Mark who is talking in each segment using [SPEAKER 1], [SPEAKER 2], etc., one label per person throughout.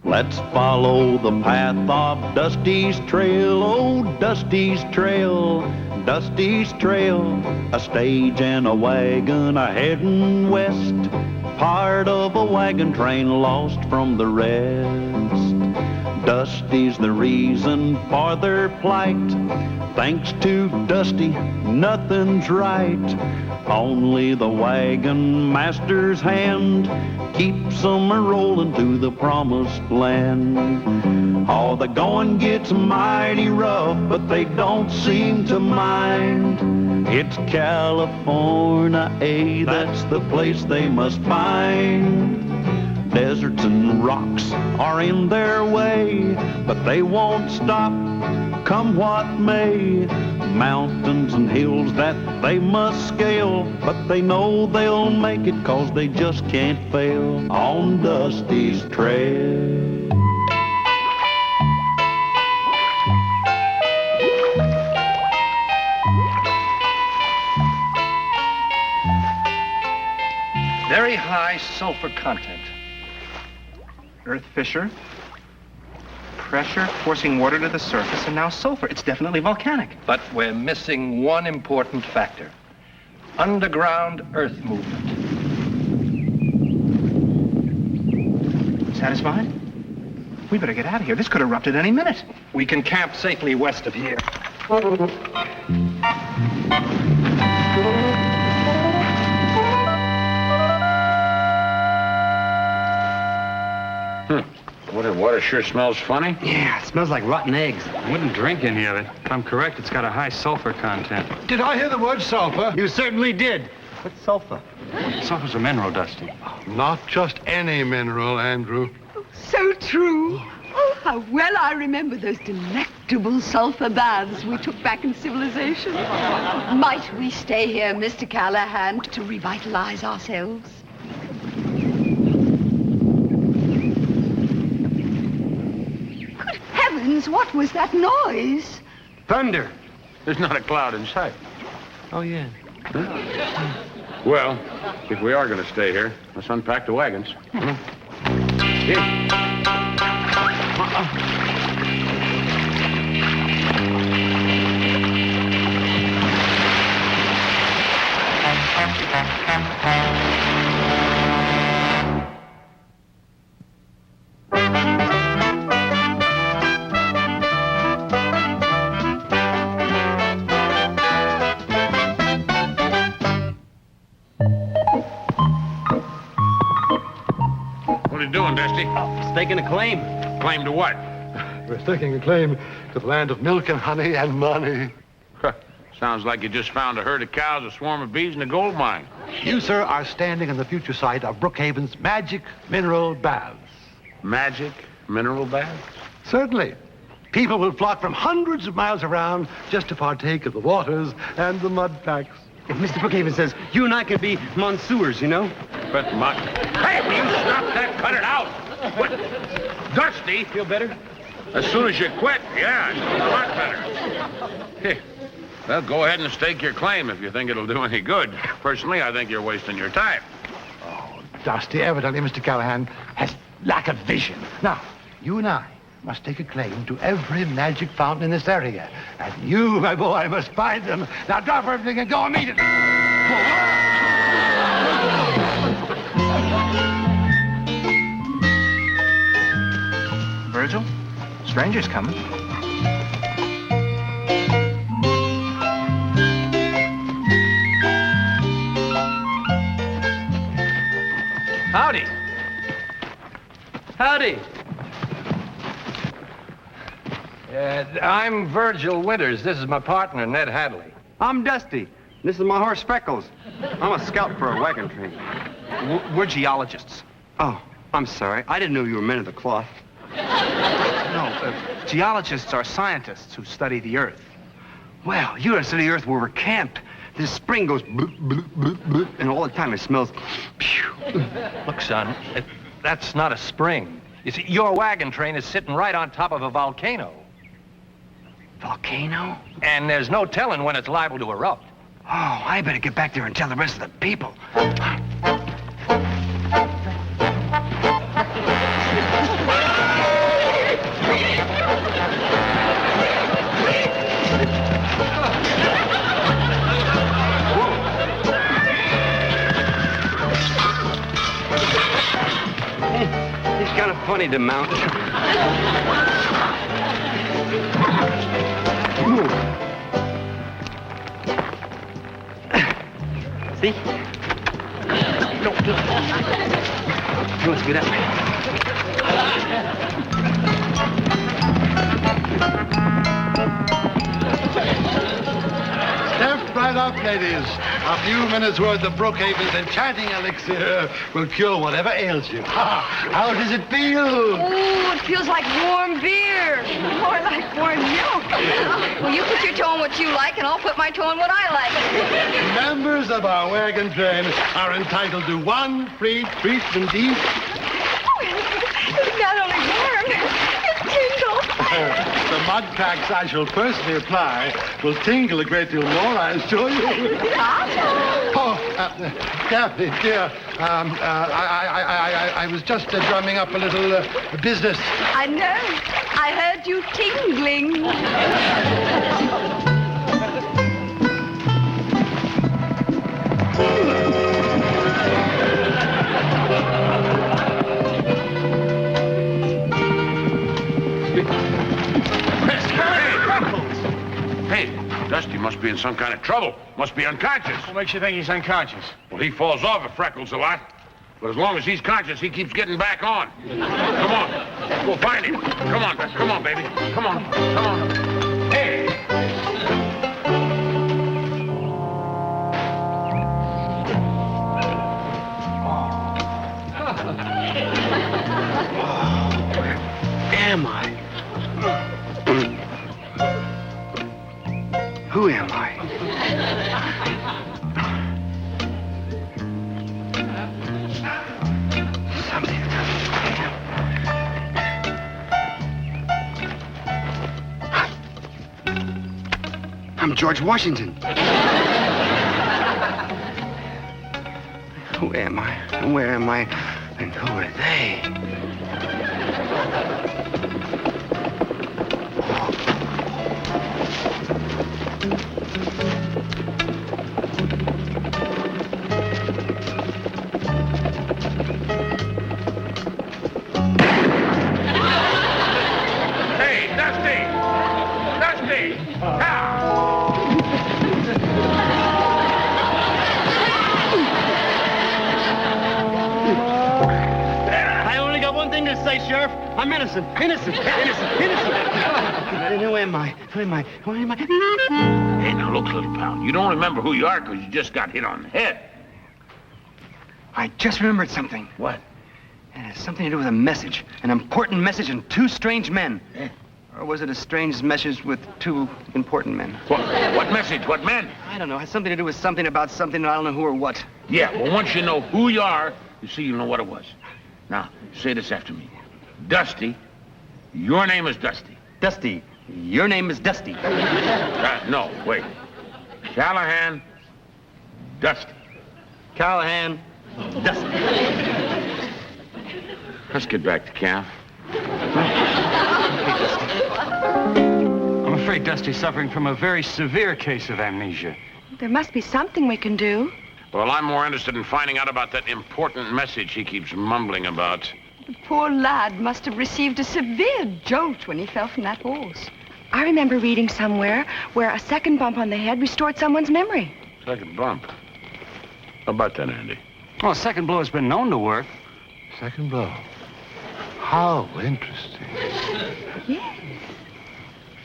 [SPEAKER 1] Let's follow the path of Dusty's trail, oh, Dusty's trail, Dusty's trail. A stage and a wagon a-heading west, part of a wagon train lost from the rest. Dusty's the reason for their plight. Thanks to Dusty, nothing's right. Only the wagon master's hand keeps them a-rolling to the promised land. Oh, the going gets mighty rough, but they don't seem to mind. It's California, that's the place they must find. Deserts and rocks are in their way, but they won't stop, come what may. Mountains and hills that they must scale, but they know they'll make it 'cause they just can't fail on Dusty's trail.
[SPEAKER 2] Very high sulfur content. Earth fissure, pressure forcing water to the surface, and now sulfur. It's definitely volcanic. But we're missing one important factor. Underground earth movement. Satisfied? We better get out of here. This could erupt at any minute. We can camp safely west of here.
[SPEAKER 3] Water sure smells funny.
[SPEAKER 4] Yeah, it smells like rotten eggs.
[SPEAKER 5] I wouldn't drink any of it. If I'm correct, it's got a high sulfur content.
[SPEAKER 6] Did I hear the word sulfur?
[SPEAKER 4] You certainly did. What's sulfur?
[SPEAKER 5] Sulfur's a mineral, Dusty.
[SPEAKER 6] Not just any mineral, Andrew.
[SPEAKER 7] So true. Oh, how well I remember those delectable sulfur baths we took back in civilization. Might we stay here, Mr. Callahan, to revitalize ourselves? Good heavens, what was that noise?
[SPEAKER 4] Thunder.
[SPEAKER 3] There's not a cloud in sight.
[SPEAKER 4] Oh, yeah.
[SPEAKER 3] Well, if we are going to stay here, let's unpack the wagons. Here. What are you doing, Dusty?
[SPEAKER 4] Staking a claim.
[SPEAKER 3] Claim to what?
[SPEAKER 6] We're staking a claim to the land of milk and honey and money.
[SPEAKER 3] Sounds like you just found a herd of cows, a swarm of bees, and a gold mine.
[SPEAKER 6] You, sir, are standing on the future site of Brookhaven's magic mineral baths.
[SPEAKER 3] Magic mineral baths?
[SPEAKER 6] Certainly. People will flock from hundreds of miles around just to partake of the waters and the mud packs.
[SPEAKER 4] If Mr. Brookhaven says, you and I can be monsieurs, you know?
[SPEAKER 3] But Hey, will you stop that? Cut it out! What? Dusty?
[SPEAKER 4] Feel better?
[SPEAKER 3] As soon as you quit, yeah, I feel a lot better. Hey, well, go ahead and stake your claim if you think it'll do any good. Personally, I think you're wasting your time.
[SPEAKER 6] Oh, Dusty, evidently Mr. Callahan has lack of vision. Now, you and I must take a claim to every magic fountain in this area. And you, my boy, must find them. Now drop everything and go immediately.
[SPEAKER 2] Virgil, stranger's coming.
[SPEAKER 5] Howdy. Howdy.
[SPEAKER 2] I'm Virgil Winters. This is my partner, Ned Hadley.
[SPEAKER 4] I'm Dusty. This is my horse, Freckles. I'm a scout for a wagon train.
[SPEAKER 2] We're geologists.
[SPEAKER 4] Oh, I'm sorry. I didn't know you were men of the cloth.
[SPEAKER 2] No, geologists are scientists who study the Earth.
[SPEAKER 4] Well, you're a city Earth where we're camped. This spring goes bloop, bloop, bloop, bloop, and all the time it smells.
[SPEAKER 2] Look, son, that's not a spring. You see, your wagon train is sitting right on top of a volcano.
[SPEAKER 4] Volcano?
[SPEAKER 2] And there's no telling when it's liable to erupt.
[SPEAKER 4] Oh, I better get back there and tell the rest of the people. funny to mount. See? No. Let's get up.
[SPEAKER 6] Step right up, ladies. A few minutes' worth of Brookhaven's enchanting elixir will cure whatever ails you. How does it feel?
[SPEAKER 7] Oh, it feels like warm beer. More like warm milk. Well, you put your toe on what you like, and I'll put my toe on what I like.
[SPEAKER 6] Members of our wagon train are entitled to one free treat indeed.
[SPEAKER 7] It's not only warm, it tingles.
[SPEAKER 6] The mud cracks I shall personally apply will tingle a great deal more, I assure you. Oh, Kathy, dear, I was just drumming up a little business.
[SPEAKER 7] I know. I heard you tingling.
[SPEAKER 3] Hey, Dusty must be in some kind of trouble. Must be unconscious.
[SPEAKER 5] What makes you think he's unconscious?
[SPEAKER 3] Well, he falls off of Freckles a lot. But as long as he's conscious, he keeps getting back on. Come on. We'll find him. Come on, baby. Come on. Hey!
[SPEAKER 4] Am I? Who am I? Something I'm George Washington. Who am I? And where am I? And who are they? I'm innocent. Who am I?
[SPEAKER 3] Hey, now look, little pal. You don't remember who you are because you just got hit on the head.
[SPEAKER 4] I just remembered something.
[SPEAKER 3] What?
[SPEAKER 4] It has something to do with a message. An important message and two strange men.
[SPEAKER 3] Eh?
[SPEAKER 4] Or was it a strange message with two important men?
[SPEAKER 3] What message? What men?
[SPEAKER 4] I don't know. It has something to do with something about something, and I don't know who or what.
[SPEAKER 3] Yeah, well, once you know who you are, you see, you know what it was. Now, say this after me. Dusty, your name is Dusty.
[SPEAKER 4] Dusty, your name is Dusty.
[SPEAKER 3] No, wait. Callahan, Dusty.
[SPEAKER 4] Callahan, Dusty.
[SPEAKER 3] Let's get back to camp.
[SPEAKER 5] I'm afraid Dusty's suffering from a very severe case of amnesia.
[SPEAKER 7] There must be something we can do.
[SPEAKER 3] Well, I'm more interested in finding out about that important message he keeps mumbling about.
[SPEAKER 7] The poor lad must have received a severe jolt when he fell from that horse.
[SPEAKER 8] I remember reading somewhere where a second bump on the head restored someone's memory.
[SPEAKER 3] Second bump. How about that, Andy?
[SPEAKER 5] Well, a second blow has been known to work.
[SPEAKER 6] Second blow. How interesting.
[SPEAKER 8] Yes.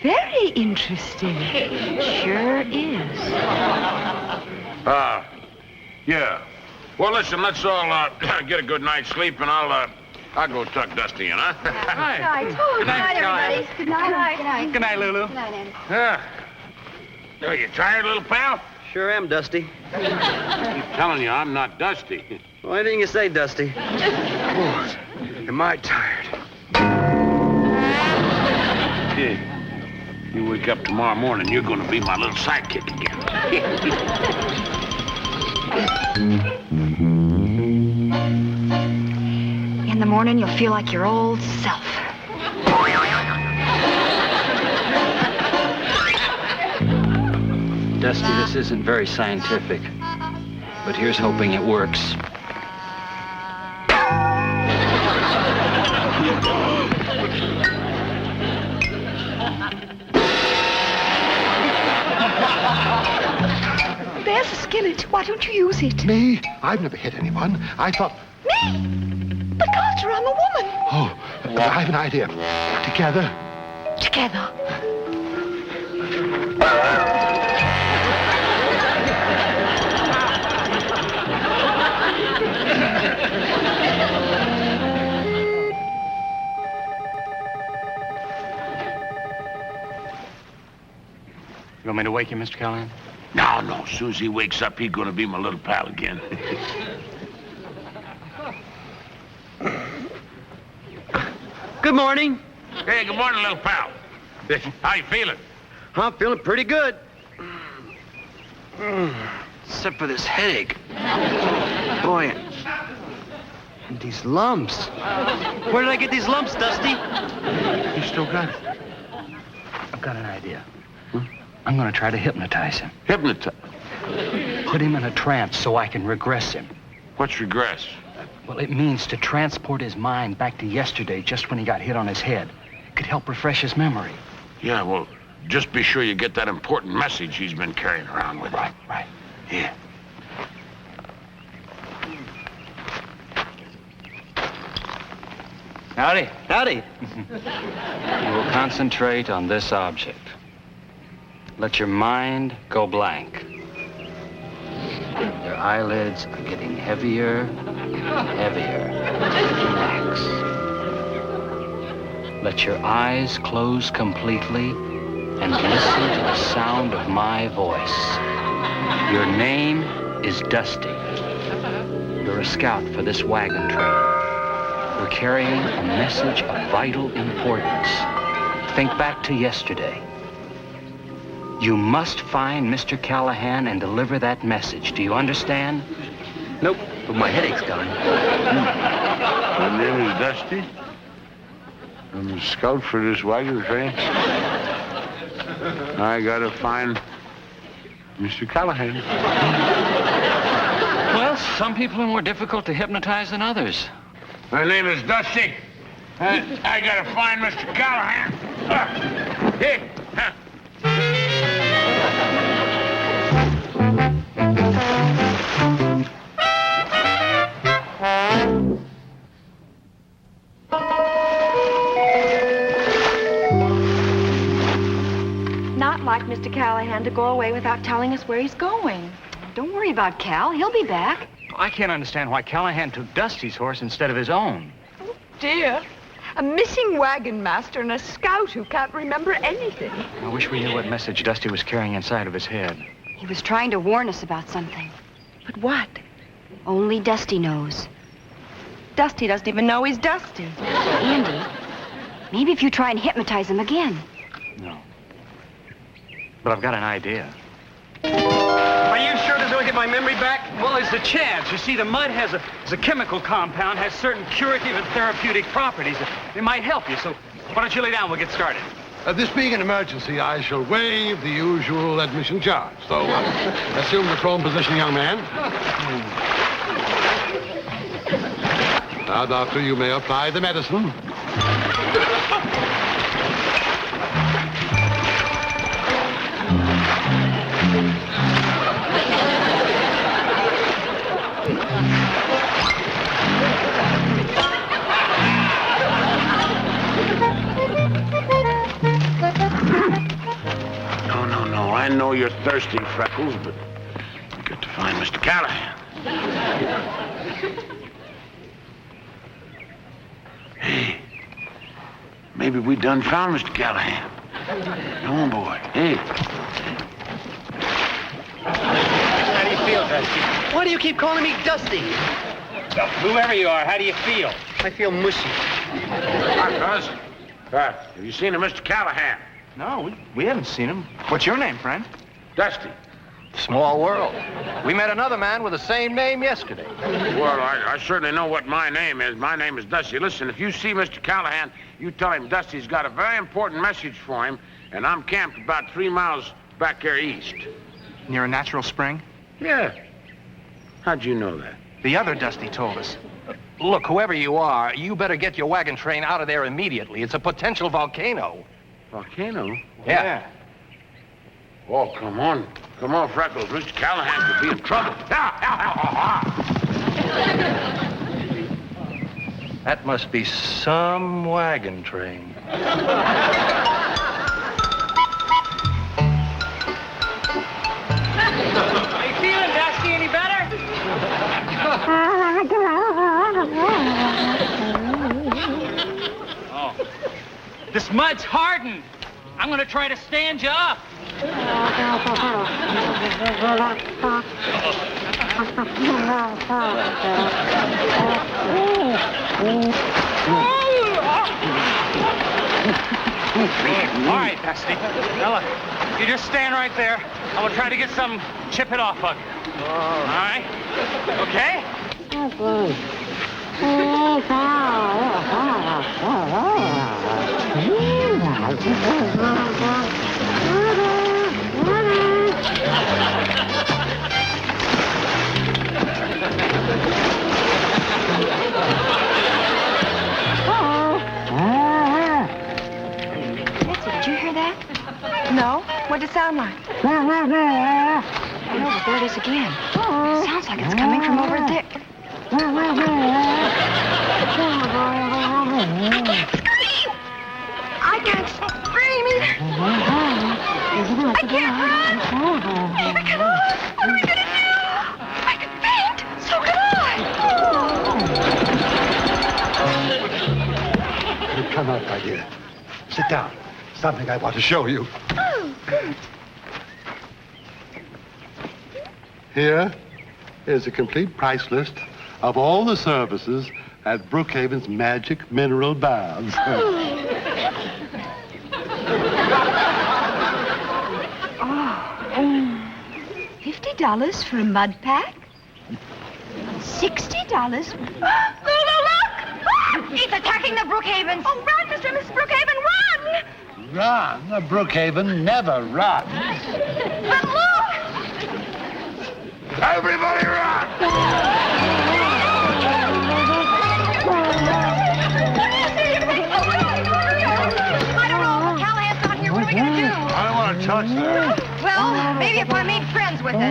[SPEAKER 8] Very interesting. Sure is.
[SPEAKER 3] Yeah. Well, listen, let's all get a good night's sleep, and I'll go tuck Dusty in, huh?
[SPEAKER 7] Good night, everybody. Good night. Good night.
[SPEAKER 4] Good night, Lulu.
[SPEAKER 7] Good night, Andy.
[SPEAKER 3] Are you tired, little pal?
[SPEAKER 4] Sure am, Dusty.
[SPEAKER 3] I keep telling you, I'm not Dusty.
[SPEAKER 4] Well, anything you say, Dusty. Oh, am I tired?
[SPEAKER 3] Yeah. You wake up tomorrow morning, you're going to be my little sidekick again.
[SPEAKER 8] In the morning, you'll feel like your old self.
[SPEAKER 5] Dusty, this isn't very scientific, but here's hoping it works.
[SPEAKER 7] don't you use it?
[SPEAKER 6] Me? I've never hit anyone. I thought...
[SPEAKER 7] Me? But Carter, I'm a woman.
[SPEAKER 6] Oh, I have an idea. Together.
[SPEAKER 7] Together.
[SPEAKER 5] You want me to wake you, Mr. Callahan?
[SPEAKER 3] No, no. As soon as he wakes up, he's gonna be my little pal again.
[SPEAKER 9] Good morning.
[SPEAKER 3] Hey, good morning, little pal. How you feeling?
[SPEAKER 9] I'm feeling pretty good. Except for this headache. Boy, and these lumps. Where did I get these lumps, Dusty?
[SPEAKER 5] You still got it? I've got an idea. I'm going to try to hypnotize him.
[SPEAKER 3] Hypnotize?
[SPEAKER 5] Put him in a trance so I can regress him.
[SPEAKER 3] What's regress?
[SPEAKER 5] Well, it means to transport his mind back to yesterday, just when he got hit on his head. It could help refresh his memory.
[SPEAKER 3] Yeah, well, just be sure you get that important message he's been carrying around with him.
[SPEAKER 5] Right.
[SPEAKER 3] Yeah.
[SPEAKER 5] Howdy.
[SPEAKER 9] Howdy.
[SPEAKER 5] You will concentrate on this object. Let your mind go blank. Your eyelids are getting heavier, heavier. Relax. Let your eyes close completely and listen to the sound of my voice. Your name is Dusty. You're a scout for this wagon train. You're carrying a message of vital importance. Think back to yesterday. You must find Mr. Callahan and deliver that message. Do you understand?
[SPEAKER 9] Nope, but my headache's gone.
[SPEAKER 3] My name is Dusty. I'm a scout for this wagon train. I gotta find Mr. Callahan.
[SPEAKER 5] Well, some people are more difficult to hypnotize than others.
[SPEAKER 3] My name is Dusty. I gotta find Mr. Callahan. Hey.
[SPEAKER 8] Not like Mr. Callahan to go away without telling us where he's going.
[SPEAKER 7] Don't worry about Cal. He'll be back.
[SPEAKER 5] I can't understand why Callahan took Dusty's horse instead of his own.
[SPEAKER 7] Dear. A missing wagon master and a scout who can't remember anything.
[SPEAKER 5] I wish we knew what message Dusty was carrying inside of his head.
[SPEAKER 7] He was trying to warn us about something.
[SPEAKER 8] But what?
[SPEAKER 7] Only Dusty knows.
[SPEAKER 8] Dusty doesn't even know he's Dusty.
[SPEAKER 7] Andy, maybe if you try and hypnotize him again.
[SPEAKER 5] No. But I've got an idea.
[SPEAKER 9] Are you sure this will get my memory back?
[SPEAKER 5] Well, there's a chance. You see, the mud has a chemical compound, has certain curative and therapeutic properties. It might help you, so why don't you lay down? We'll get started.
[SPEAKER 6] This being an emergency, I shall waive the usual admission charge. So, assume the prone position, young man. Now, doctor, you may apply the medicine.
[SPEAKER 3] No, I know you're thirsty, Freckles, but you got to find Mr. Callahan. Hey, maybe we done found Mr. Callahan. Come on, boy. Hey.
[SPEAKER 9] How do you feel, Dusty? Why do you keep calling me Dusty?
[SPEAKER 5] Whoever you are, how do you feel?
[SPEAKER 9] I feel mushy.
[SPEAKER 3] Cuz, have you seen a Mr. Callahan?
[SPEAKER 2] No, we haven't seen him. What's your name, friend?
[SPEAKER 3] Dusty.
[SPEAKER 9] Small world. We met another man with the same name yesterday.
[SPEAKER 3] Well, I certainly know what my name is. My name is Dusty. Listen, if you see Mr. Callahan, you tell him Dusty's got a very important message for him, and I'm camped about 3 miles back there east.
[SPEAKER 2] Near a natural spring?
[SPEAKER 3] Yeah. How'd you know that?
[SPEAKER 2] The other Dusty told us.
[SPEAKER 9] Look, whoever you are, you better get your wagon train out of there immediately. It's a potential volcano.
[SPEAKER 3] Volcano?
[SPEAKER 9] Yeah.
[SPEAKER 3] Oh, come on. Come on, Freckles. Mr. Callahan could be in trouble.
[SPEAKER 5] That must be some wagon train.
[SPEAKER 10] How you feeling, Dusty? Any better? Oh. This mud's hardened. I'm gonna try to stand you up. All right, Dusty. Now look, you just stand right there. I'm gonna try to get some, chip it off of you. All right? Okay?
[SPEAKER 8] Did you hear that? No? What did it sound like? I know, but there it is again. It sounds like it's coming from over there. I can't scream either. I can't run. Neither can I. What are we going to do? I could faint. So could I.
[SPEAKER 6] Come up, my dear. Sit down. Something I want to show you.
[SPEAKER 8] Oh, good.
[SPEAKER 6] Here is a complete price list of all the services at Brookhaven's Magic Mineral Baths.
[SPEAKER 7] $50 for a mud pack? $60?
[SPEAKER 8] Look! He's attacking the Brookhavens. Oh, run, Mr. and Mrs. Brookhaven, run!
[SPEAKER 6] Run? Brookhaven never runs.
[SPEAKER 8] But look!
[SPEAKER 3] Everybody run!
[SPEAKER 8] I don't know. Callahan's not here. What are we going to do?
[SPEAKER 6] I don't want to touch that.
[SPEAKER 8] Well, maybe if I made friends with it.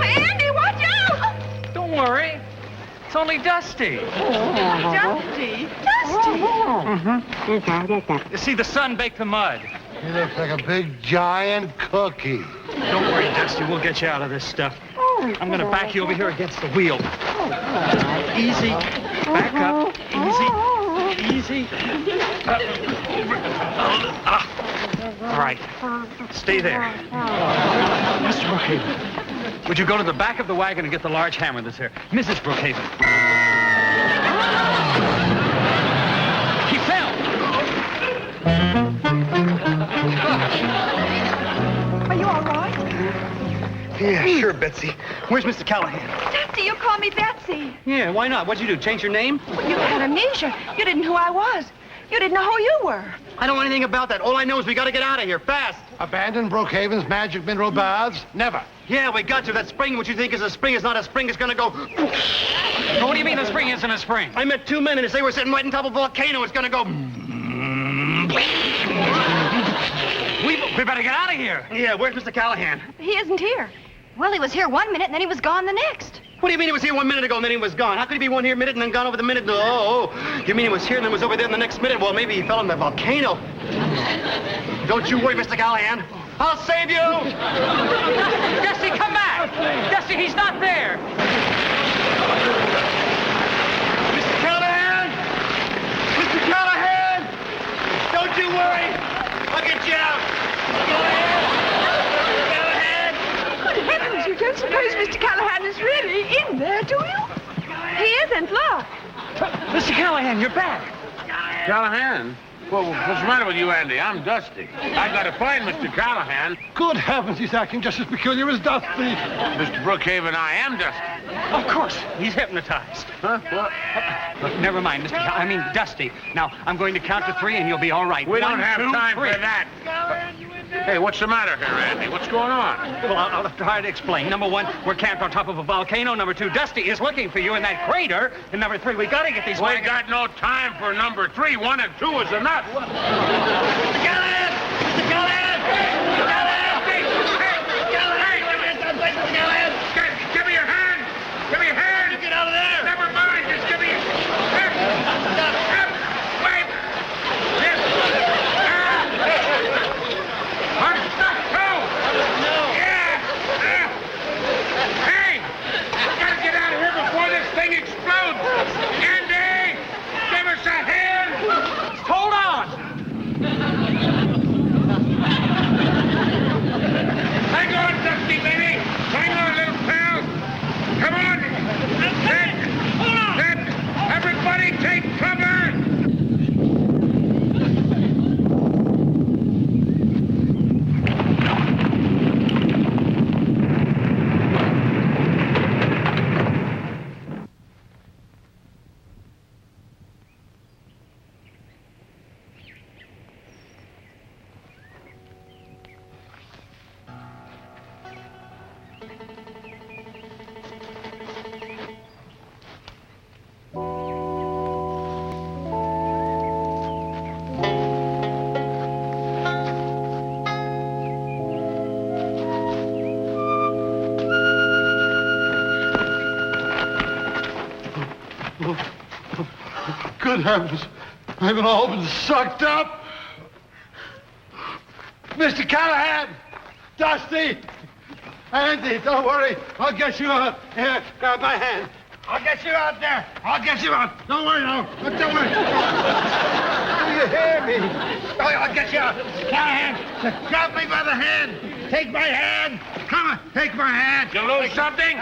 [SPEAKER 8] Andy, watch out!
[SPEAKER 10] Don't worry. It's only Dusty.
[SPEAKER 7] Dusty?
[SPEAKER 10] You see, the sun baked the mud.
[SPEAKER 6] He looks like a big, giant cookie.
[SPEAKER 10] Don't worry, Dusty. We'll get you out of this stuff. I'm going to back you over here against the wheel. Easy. Back up. Easy. All right. Stay there. Mr. Brookhaven, would you go to the back of the wagon and get the large hammer that's there? Mrs. Brookhaven. He fell.
[SPEAKER 8] Are you all right?
[SPEAKER 9] Yeah, sure, Betsy. Where's Mr. Callahan?
[SPEAKER 8] Dusty, you call me Betsy.
[SPEAKER 10] Yeah, why not? What'd you do? Change your name?
[SPEAKER 8] You had amnesia. You didn't know who I was. You didn't know who you were.
[SPEAKER 9] I don't know anything about that. All I know is we got to get out of here, fast.
[SPEAKER 6] Abandon Brookhaven's Magic Mineral Baths? Never.
[SPEAKER 9] Yeah, we got to. That spring, what you think is a spring, is not a spring. It's going to go...
[SPEAKER 10] What do you mean the spring isn't a spring?
[SPEAKER 9] I met two men, and they were sitting right on top of a volcano. It's going to go...
[SPEAKER 10] We better get out of here.
[SPEAKER 9] Yeah, where's Mr. Callahan?
[SPEAKER 8] He isn't here. Well, he was here 1 minute, and then he was gone the next.
[SPEAKER 9] What do you mean he was here 1 minute ago and then he was gone? How could he be one here minute and then gone over the minute? Oh, you mean he was here and then was over there in the next minute? Well, maybe he fell in the volcano. Don't you worry, Mr. Callahan. I'll save you!
[SPEAKER 10] Dusty, come back! Dusty, he's not there!
[SPEAKER 9] Mr. Callahan! Mr. Callahan! Don't you worry! I'll get you out! Callahan!
[SPEAKER 7] Good heavens, you don't suppose Mr. Callahan is really in there, do you? He isn't, look.
[SPEAKER 10] Mr. Callahan, you're back.
[SPEAKER 3] Callahan? Well, what's the matter with you, Andy? I'm Dusty. I got to find Mr. Callahan.
[SPEAKER 6] Good heavens, he's acting just as peculiar as Dusty.
[SPEAKER 3] Mr. Brookhaven, I am Dusty.
[SPEAKER 10] Of course, he's hypnotized.
[SPEAKER 3] Huh? What?
[SPEAKER 10] Look, never mind, Dusty. Now, I'm going to count to 3 and you'll be all right.
[SPEAKER 3] We don't have
[SPEAKER 10] 1, 2,
[SPEAKER 3] time
[SPEAKER 10] 3.
[SPEAKER 3] for that.
[SPEAKER 6] Callahan, you
[SPEAKER 3] Hey, what's the matter here, Andy? What's going on?
[SPEAKER 10] Well, I'll try to explain. Number one, we're camped on top of a volcano. Number two, Dusty is looking for you in that crater. And number three, we gotta get these
[SPEAKER 3] We
[SPEAKER 10] wagons.
[SPEAKER 3] got no time for number 3. 1 and 2 is enough.
[SPEAKER 10] Mr. Callahan! Mr. Callahan! Mr. Callahan!
[SPEAKER 3] Hey, give me your hand! Give me your hand!
[SPEAKER 10] Get out of there!
[SPEAKER 3] Never mind, just give me your... Wait! Yes! I'm stuck too! Yeah! Hey! We gotta get out of here before this thing explodes! Andy! Give us a hand!
[SPEAKER 10] Hold on!
[SPEAKER 3] Hang on, Dusty, baby! Hang on, little pal! Come on! Hold on! Everybody take cover!
[SPEAKER 6] Good heavens. I've all been sucked up. Mr. Callahan! Dusty! Andy, don't worry. I'll get you out. Here, grab my hand. I'll get you out there. I'll get you out. Don't worry, no. Don't worry. Do you hear me? Oh, I'll get you out. Callahan, grab me by the hand. Take my hand. Come on, take my hand.
[SPEAKER 3] You lose something?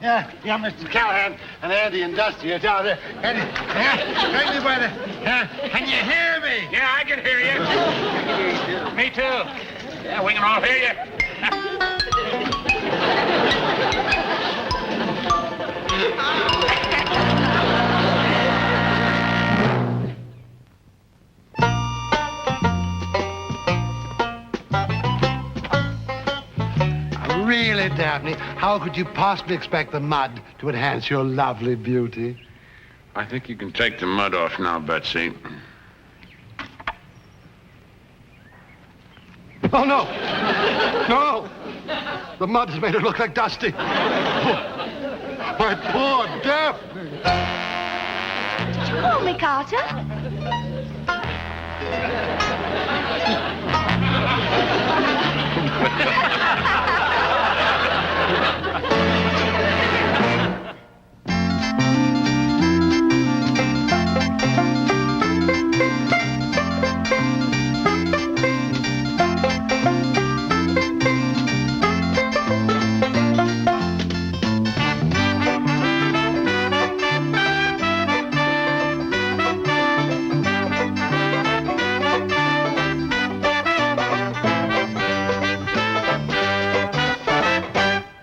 [SPEAKER 6] Yeah, Mr. Callahan and Andy and Dusty are down there. Andy, take me by the hand. Can you hear me?
[SPEAKER 3] Yeah, I can hear you. Me too. Yeah, we can all hear you.
[SPEAKER 6] Really, Dabney, how could you possibly expect the mud to enhance your lovely beauty?
[SPEAKER 3] I think you can take the mud off now, Betsy.
[SPEAKER 6] Oh, no. No. The mud has made her look like Dusty. Oh, my poor Daphne.
[SPEAKER 8] Did you call me, Carter?